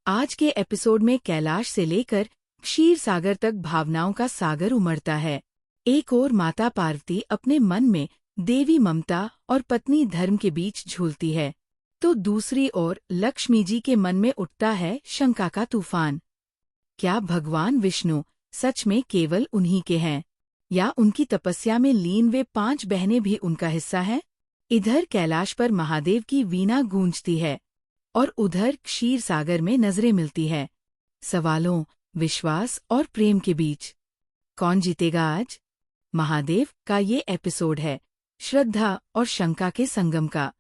आज के एपिसोड में कैलाश से लेकर क्षीर सागर तक भावनाओं का सागर उमड़ता है। एक ओर माता पार्वती अपने मन में देवी ममता और पत्नी धर्म के बीच झूलती है, तो दूसरी ओर लक्ष्मी जी के मन में उठता है शंका का तूफान। क्या भगवान विष्णु सच में केवल उन्हीं के हैं, या उनकी तपस्या में लीन वे 5 बहनें भी उनका हिस्सा हैं? इधर कैलाश पर महादेव की वीणा गूंजती है और उधर क्षीर सागर में नजरें मिलती है। सवालों, विश्वास और प्रेम के बीच कौन जीतेगा आज? महादेव का ये एपिसोड है श्रद्धा और शंका के संगम का,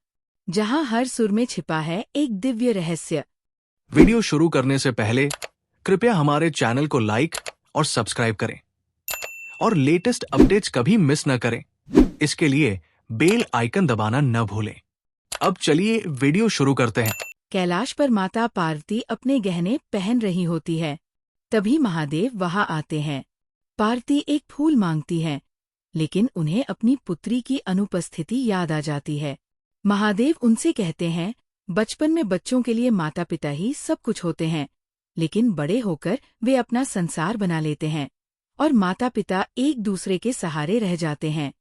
जहां हर सुर में छिपा है एक दिव्य रहस्य। वीडियो शुरू करने से पहले कृपया हमारे चैनल को लाइक और सब्सक्राइब करें और लेटेस्ट अपडेट्स कभी मिस न करें। इसके लिए बेल आइकन दबाना न भूलें। अब चलिए वीडियो शुरू करते हैं। कैलाश पर माता पार्वती अपने गहने पहन रही होती है, तभी महादेव वहां आते हैं। पार्वती एक फूल मांगती है, लेकिन उन्हें अपनी पुत्री की अनुपस्थिति याद आ जाती है। महादेव उनसे कहते हैं, बचपन में बच्चों के लिए माता पिता ही सब कुछ होते हैं, लेकिन बड़े होकर वे अपना संसार बना लेते हैं और माता पिता एक दूसरे के सहारे रह जाते हैं।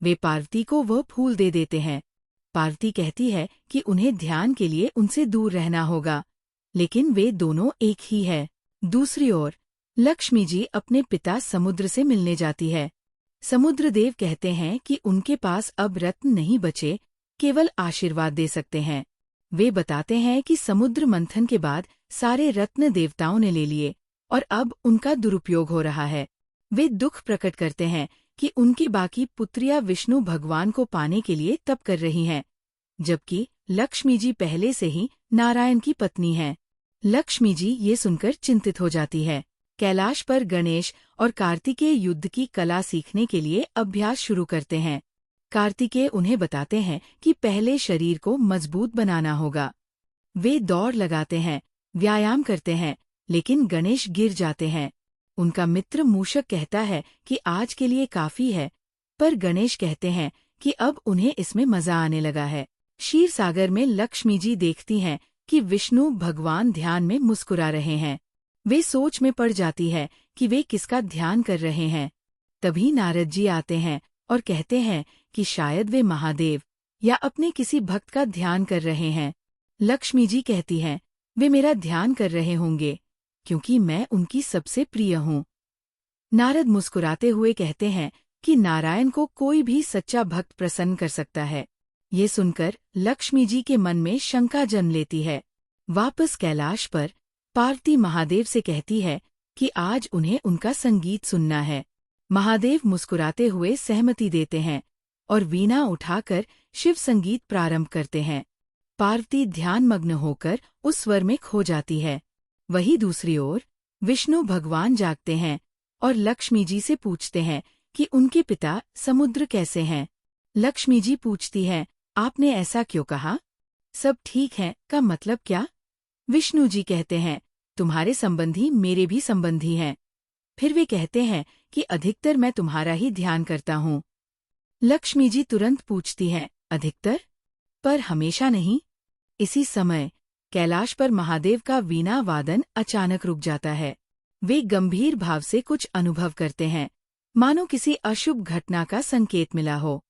वे पार्वती को वह फूल दे देते हैं। पार्वती कहती है कि उन्हें ध्यान के लिए उनसे दूर रहना होगा, लेकिन वे दोनों एक ही है। दूसरी ओर लक्ष्मी जी अपने पिता समुद्र से मिलने जाती है। समुद्र देव कहते हैं कि उनके पास अब रत्न नहीं बचे, केवल आशीर्वाद दे सकते हैं। वे बताते हैं कि समुद्र मंथन के बाद सारे रत्न देवताओं ने ले लिए और अब उनका दुरुपयोग हो रहा है। वे दुख प्रकट करते हैं कि उनकी बाकी पुत्रियां विष्णु भगवान को पाने के लिए तप कर रही हैं, जबकि लक्ष्मी जी पहले से ही नारायण की पत्नी हैं। लक्ष्मी जी ये सुनकर चिंतित हो जाती है। कैलाश पर गणेश और कार्तिकेय युद्ध की कला सीखने के लिए अभ्यास शुरू करते हैं। कार्तिकेय उन्हें बताते हैं कि पहले शरीर को मजबूत बनाना होगा। वे दौड़ लगाते हैं, व्यायाम करते हैं, लेकिन गणेश गिर जाते हैं। उनका मित्र मूषक कहता है कि आज के लिए काफी है, पर गणेश कहते हैं कि अब उन्हें इसमें मजा आने लगा है। क्षीर सागर में लक्ष्मी जी देखती हैं कि विष्णु भगवान ध्यान में मुस्कुरा रहे हैं। वे सोच में पड़ जाती है कि वे किसका ध्यान कर रहे हैं। तभी नारद जी आते हैं और कहते हैं कि शायद वे महादेव या अपने किसी भक्त का ध्यान कर रहे हैं। लक्ष्मी जी कहती हैं, वे मेरा ध्यान कर रहे होंगे क्योंकि मैं उनकी सबसे प्रिय हूँ। नारद मुस्कुराते हुए कहते हैं कि नारायण को कोई भी सच्चा भक्त प्रसन्न कर सकता है। ये सुनकर लक्ष्मी जी के मन में शंका जन्म लेती है। वापस कैलाश पर पार्वती महादेव से कहती है कि आज उन्हें उनका संगीत सुनना है। महादेव मुस्कुराते हुए सहमति देते हैं और वीणा उठाकर शिव संगीत प्रारंभ करते हैं। पार्वती ध्यानमग्न होकर उस स्वर में खो जाती है। वहीं दूसरी ओर विष्णु भगवान जागते हैं और लक्ष्मी जी से पूछते हैं कि उनके पिता समुद्र कैसे हैं। लक्ष्मी जी पूछती हैं, आपने ऐसा क्यों कहा? सब ठीक है का मतलब क्या? विष्णु जी कहते हैं, तुम्हारे संबंधी मेरे भी संबंधी हैं। फिर वे कहते हैं कि अधिकतर मैं तुम्हारा ही ध्यान करता हूँ। लक्ष्मी जी तुरंत पूछती हैं, अधिकतर? पर हमेशा नहीं। इसी समय कैलाश पर महादेव का वीणा वादन अचानक रुक जाता है। वे गंभीर भाव से कुछ अनुभव करते हैं, मानो किसी अशुभ घटना का संकेत मिला हो।